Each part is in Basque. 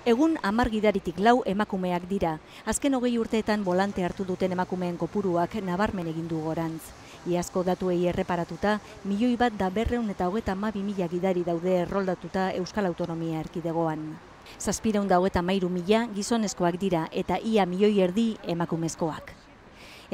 Egun 10 gidaritik 4 emakumeak dira. Azken 20 urteetan bolante hartu duten emakumeen kopuruak nabarmen egin du gorantz. Iazko datuei erreparatuta, 1.432.000 gidari daude erroldatuta Euskal Autonomia Erkidegoan. 733.000 gizonezkoak dira eta ia 1.500.000 emakumezkoak.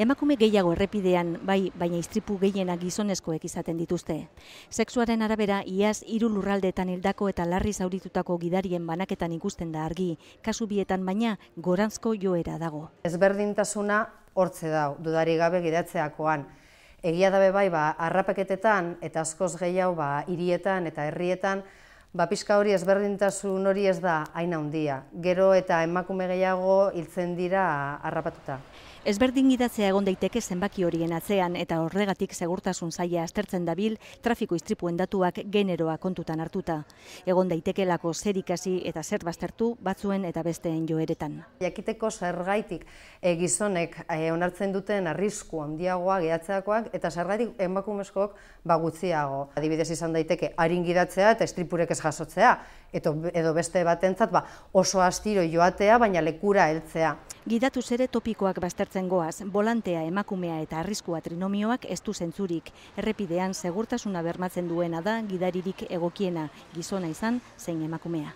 Emakume gehiago errepidean, bai, baina istripu gehienak gizonezkoek izaten dituzte. Sexuaren arabera, iaz 3 lurraldeetan hildako eta larri zauritutako gidarien banaketan ikusten da argi. Kasu bietan baina, goranzko joera dago. Ezberdintasuna hortze dau, dudari gabe gidatzeakoan. Egia dabe bai, harrapaketetan eta askoz gehiago hirietan eta herrietan, pixka hori ezberdintasun hori ez da hain handia. Gero eta emakume gehiago hiltzen dira harrapatuta. Ezberdin gidatzea egon daiteke zenbaki horien atzean eta horregatik segurtasun saila aztertzen dabil trafiko istripuen datuak generoa kontutan hartuta. Egon daitekelako zer ikasi eta zer baztertu batzuen eta besteen joeretan. Jakiteko zergaitik gizonek onartzen duten arrisku handiagoa gidatzeakoak eta zergaitik emakumezkoak gutxiago. Adibidez izan daiteke arin gidatzea eta istripurek ez jasotzea, edo beste batentzat oso astiro joatea baina lekura heltzea. Gidatuz ere topikoak baztertzen goaz, bolantea, emakumea eta arriskua trinomioak ez du zentzurik. Errepidean segurtasuna bermatzen duena da gidaririk egokiena, gizona izan zein emakumea.